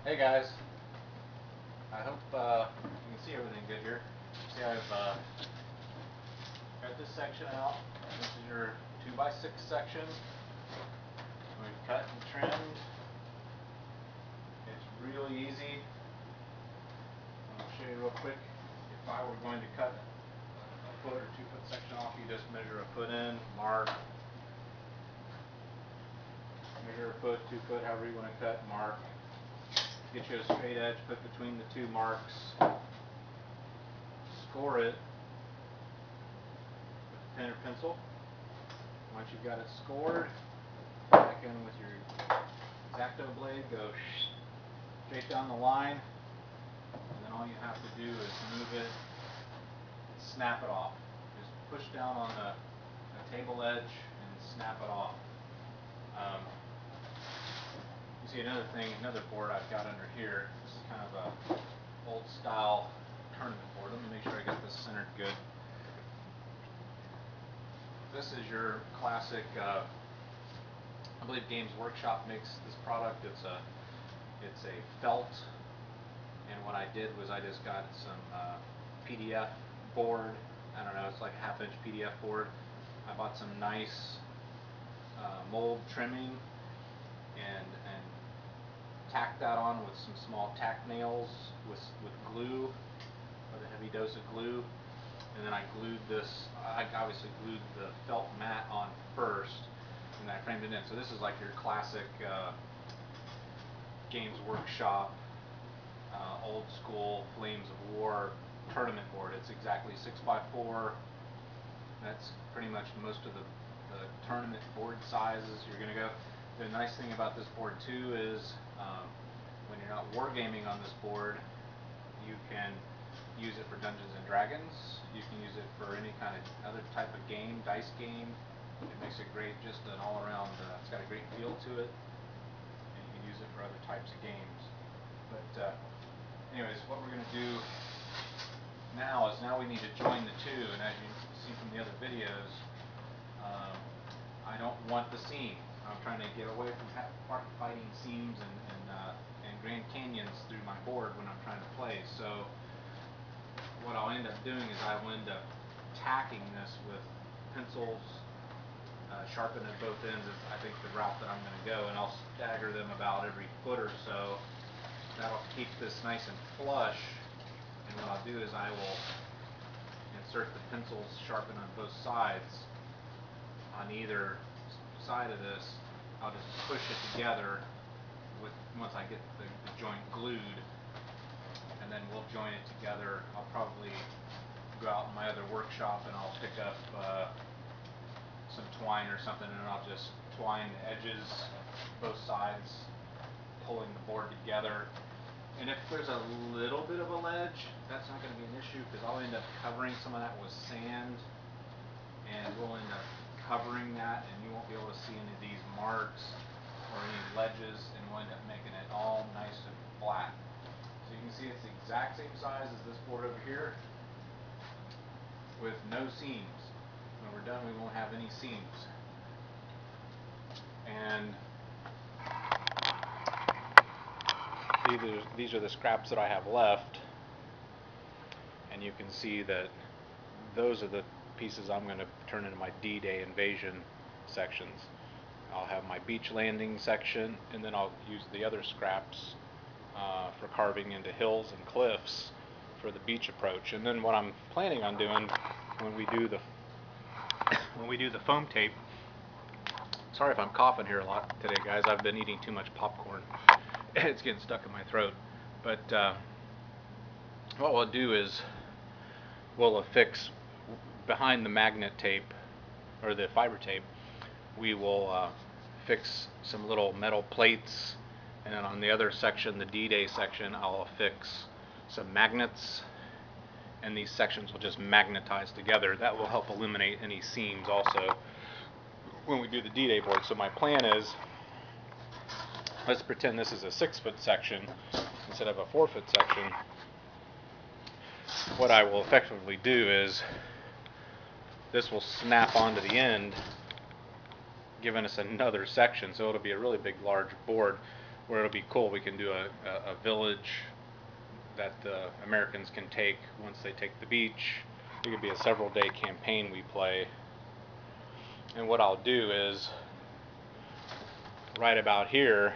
Hey guys, I hope you can see everything good here. See, I've got this section out. This is your 2x6 section. We've cut and trimmed. It's really easy. I'll show you real quick. If I were going to cut a foot or 2 foot section off, you just measure a foot in, mark. Measure a foot, 2 foot, however you want to cut, mark. Get you a straight edge, put between the two marks. Score it with a pen or pencil. Once you've got it scored, back in with your X-Acto blade, go straight down the line, and then all you have to do is move it, snap it off. Just push down on the table edge and snap it off. You see another thing, another board I've got under here. This is kind of a old style tournament board. Let me make sure I get this centered good. This is your classic, I believe Games Workshop makes this product. It's a felt, and what I did was I just got some PDF board. I don't know, it's like a 1/2 inch PDF board. I bought some nice mold trimming and tacked that on with some small tack nails with glue, with a heavy dose of glue. And then I glued this, I obviously glued the felt mat on first, and then I framed it in. So this is like your classic Games Workshop, old school Flames of War tournament board. It's exactly 6x4. That's pretty much most of the tournament board sizes you're going to go. The nice thing about this board too is when you're not wargaming on this board, you can use it for Dungeons and Dragons. You can use it for any kind of other type of game, dice game. It makes it great, just an all-around. It's got a great feel to it, and you can use it for other types of games. But anyways, what we're going to do now is we need to join the two, and as you see from the other videos, I don't want the seam. I'm trying to get away from fighting seams and Grand Canyons through my board when I'm trying to play. So what I'll end up doing is I will end up tacking this with pencils, sharpen at both ends is I think the route that I'm going to go, and I'll stagger them about every foot or so. That'll keep this nice and flush, and what I'll do is I will insert the pencils sharpened on both sides. On either side of this, I'll just push it together once I get the joint glued, and then we'll join it together. I'll probably go out in my other workshop and I'll pick up some twine or something, and I'll just twine the edges, both sides, pulling the board together. And if there's a little bit of a ledge, that's not going to be an issue, because I'll end up covering some of that with sand, and we'll end up covering that, and you won't be able to see any of these marks or any ledges, and we'll end up making it all nice and flat. So you can see it's the exact same size as this board over here, with no seams. When we're done, we won't have any seams. And these are the scraps that I have left, and you can see that those are the pieces I'm going to turn into my D-Day invasion sections. I'll have my beach landing section, and then I'll use the other scraps for carving into hills and cliffs for the beach approach. And then what I'm planning on doing when we do the foam tape, sorry if I'm coughing here a lot today, guys. I've been eating too much popcorn. It's getting stuck in my throat. But what we'll do is we'll affix behind the magnet tape, or the fiber tape, we will fix some little metal plates, and then on the other section, the D-Day section, I'll affix some magnets, and these sections will just magnetize together. That will help eliminate any seams also when we do the D-Day board. So my plan is, let's pretend this is a 6-foot section instead of a 4-foot section. What I will effectively do is this will snap onto the end, giving us another section, so it'll be a really big, large board. where it'll be cool. We can do a village that the Americans can take once they take the beach. It could be a several day campaign we play. And what I'll do is, right about here,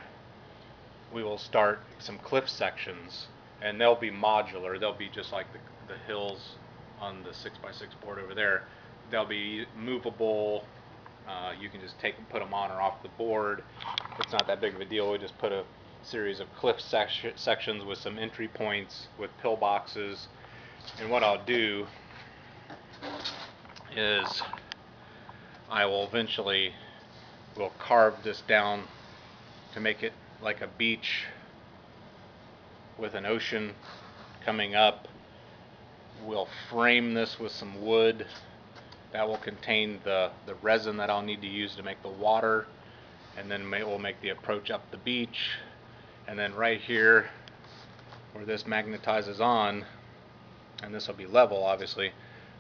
we will start some cliff sections, and they'll be modular. They'll be just like the hills on the 6x6 board over there. They'll be movable. You can just put them on or off the board. It's not that big of a deal. We just put a series of cliff sections with some entry points with pillboxes. And what I'll do is I will eventually carve this down to make it like a beach with an ocean coming up. We'll frame this with some wood that will contain the resin that I'll need to use to make the water, and then we'll make the approach up the beach. And then right here where this magnetizes on, and this will be level obviously,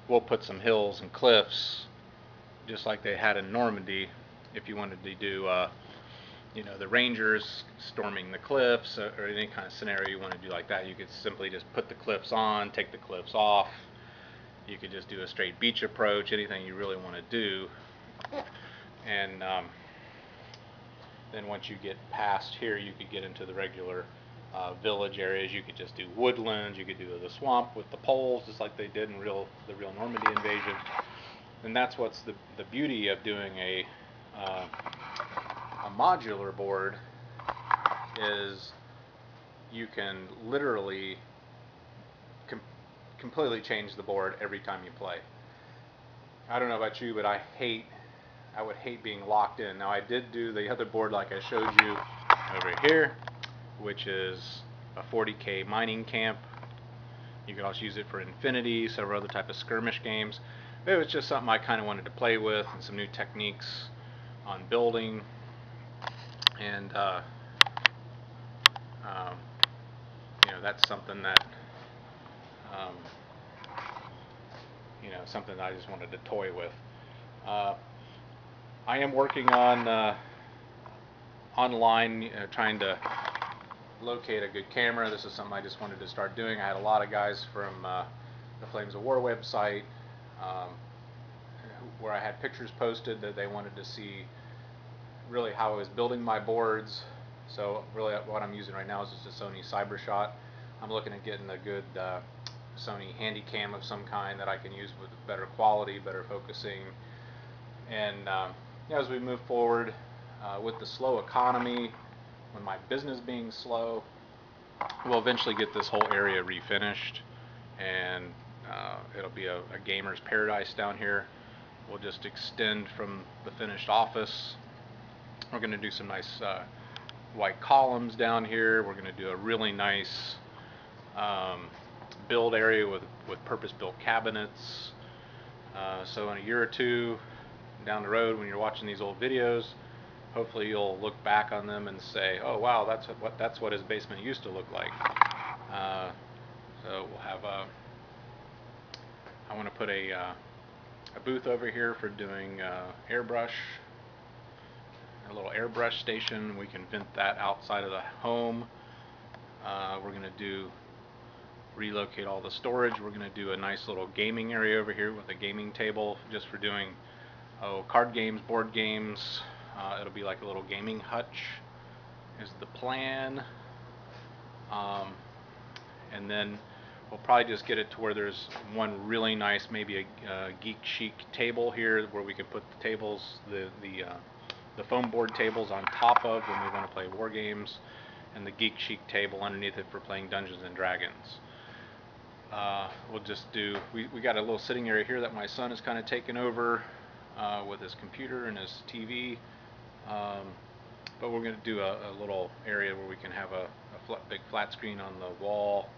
we'll put some hills and cliffs just like they had in Normandy. If you wanted to do the Rangers storming the cliffs, or any kind of scenario you want to do like that, you could simply just put the cliffs on, take the cliffs off. You could just do a straight beach approach, anything you really want to do. And then once you get past here, you could get into the regular village areas. You could just do woodlands. You could do the swamp with the poles, just like they did in the real Normandy invasion. And that's what's the beauty of doing a modular board, is you can literally completely change the board every time you play. I don't know about you, but I would hate being locked in. Now I did do the other board like I showed you over here, which is a 40K mining camp. You can also use it for Infinity, several other type of skirmish games. It was just something I kind of wanted to play with, and some new techniques on building. And that's something that something I just wanted to toy with. I am working on online, trying to locate a good camera. This is something I just wanted to start doing. I had a lot of guys from the Flames of War website where I had pictures posted that they wanted to see really how I was building my boards. So really what I'm using right now is just a Sony CyberShot. I'm looking at getting a good Sony Handycam of some kind that I can use with better quality, better focusing. And as we move forward with the slow economy, when my business being slow, we'll eventually get this whole area refinished, and it'll be a gamer's paradise down here. We'll just extend from the finished office. We're going to do some nice white columns down here. We're going to do a really nice build area with purpose-built cabinets. So in a year or two down the road, when you're watching these old videos, hopefully you'll look back on them and say, oh wow, that's what his basement used to look like. So we'll have I want to put a booth over here for doing airbrush, a little airbrush station. We can vent that outside of the home. We're going to relocate all the storage. We're going to do a nice little gaming area over here with a gaming table just for doing card games, board games. It'll be like a little gaming hutch is the plan. And then we'll probably just get it to where there's one really nice, maybe a geek chic table here where we can put the tables, the foam board tables on top of when we want to play war games, and the geek chic table underneath it for playing Dungeons and Dragons. We'll just we got a little sitting area here that my son has kind of taken over with his computer and his TV. But we're going to do a little area where we can have a big flat screen on the wall.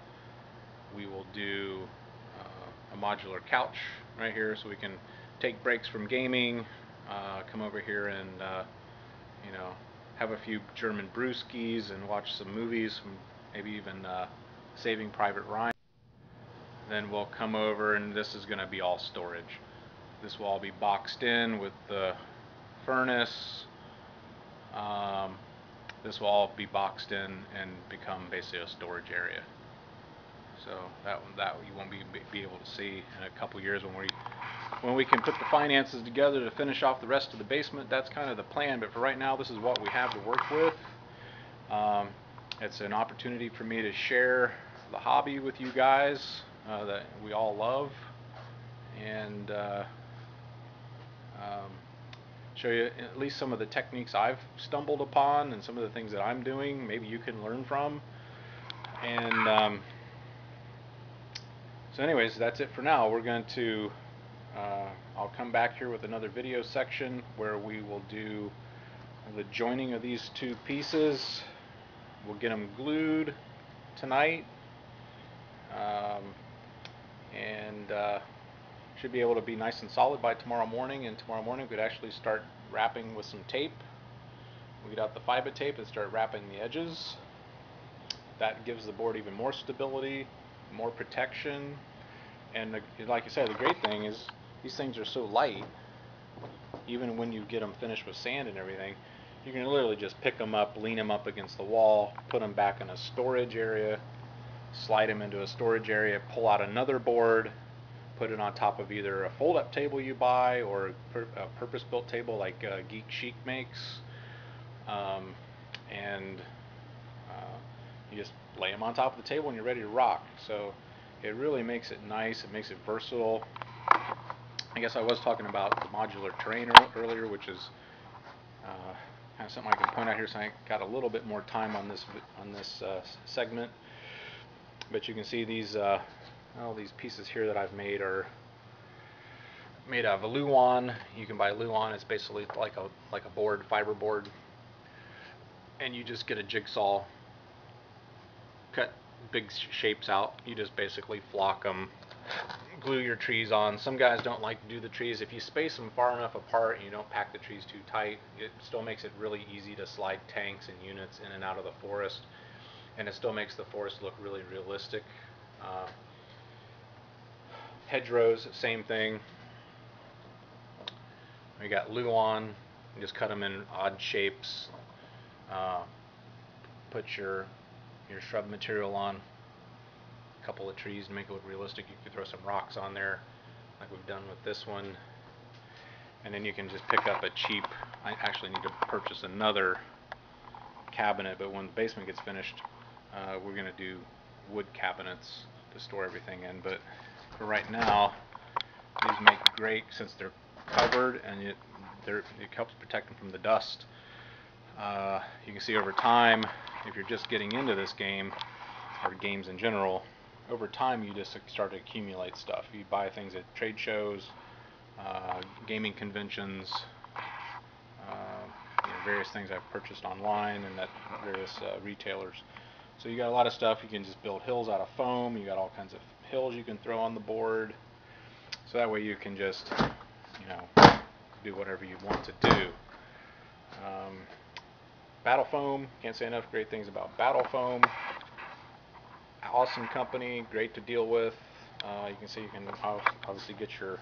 We will do a modular couch right here so we can take breaks from gaming, come over here and have a few German brewskis and watch some movies, maybe even Saving Private Ryan. Then we'll come over, and this is going to be all storage. This will all be boxed in with the furnace, this will all be boxed in and become basically a storage area. So that you won't be able to see in a couple years when we can put the finances together to finish off the rest of the basement. That's kind of the plan, but for right now, this is what we have to work with. It's an opportunity for me to share the hobby with you guys that we all love, and show you at least some of the techniques I've stumbled upon and some of the things that I'm doing. Maybe you can learn from. And so anyways, that's it for now. We're going to I'll come back here with another video section where we will do the joining of these two pieces. We'll get them glued tonight, and should be able to be nice and solid by tomorrow morning. And tomorrow morning we could actually start wrapping with some tape. We get out the fiber tape and start wrapping the edges. That gives the board even more stability, more protection, and like I said, the great thing is these things are so light. Even when you get them finished with sand and everything, you can literally just pick them up, lean them up against the wall, put them back in a storage area, slide them into a storage area, pull out another board, put it on top of either a fold-up table you buy or a purpose-built table like Geek Chic makes, and you just lay them on top of the table and you're ready to rock. So it really makes it nice. It makes it versatile. I guess I was talking about the modular terrain earlier, which is kind of something I can point out here. So I got a little bit more time on this segment, but you can see these all these pieces here that I've made are made out of Luan. You can buy Luan. It's basically like a board, fiber board, and you just get a jigsaw, cut big shapes out. You just basically flock them, glue your trees on. Some guys don't like to do the trees. If you space them far enough apart and you don't pack the trees too tight, it still makes it really easy to slide tanks and units in and out of the forest, and it still makes the forest look really realistic. Hedgerows, same thing. We got Luan. You just cut them in odd shapes. Put your shrub material on a couple of trees to make it look realistic. You could throw some rocks on there like we've done with this one, and then you can just pick up a cheap, I actually need to purchase another cabinet, but when the basement gets finished, we're going to do wood cabinets to store everything in. But for right now, these make great, since they're covered, and it helps protect them from the dust. You can see over time, if you're just getting into this game, or games in general, over time you just start to accumulate stuff. You buy things at trade shows, gaming conventions, various things I've purchased online and at various retailers. So you got a lot of stuff. You can just build hills out of foam. You got all kinds of hills you can throw on the board. So that way you can just, do whatever you want to do. Battle Foam, can't say enough great things about Battle Foam. Awesome company, great to deal with. You can see you can obviously get your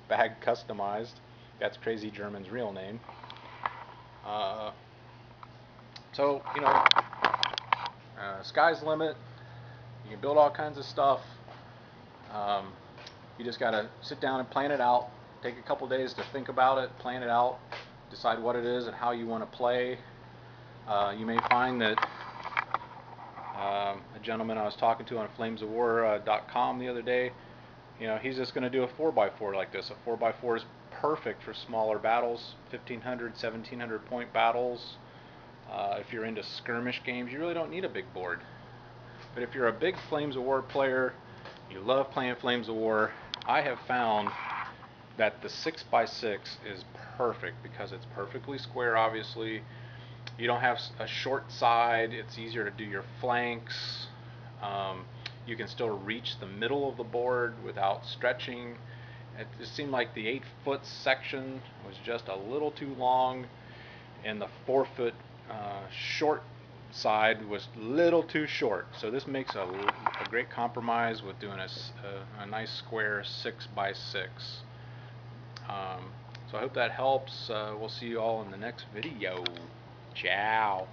bag customized. That's Crazy German's real name. So, sky's the limit. You can build all kinds of stuff. You just got to sit down and plan it out. Take a couple days to think about it, plan it out, decide what it is and how you want to play. You may find that a gentleman I was talking to on flamesofwar.com the other day, he's just going to do a 4x4 like this. A 4x4 is perfect for smaller battles, 1,500, 1,700 point battles. If you're into skirmish games, you really don't need a big board. But if you're a big Flames of War player, you love playing Flames of War, I have found that the 6x6 is perfect because it's perfectly square, obviously. You don't have a short side. It's easier to do your flanks. You can still reach the middle of the board without stretching. It seemed like the 8-foot section was just a little too long, and the 4-foot short side was a little too short. So this makes a great compromise with doing a nice square 6x6. So I hope that helps. We'll see you all in the next video. Ciao.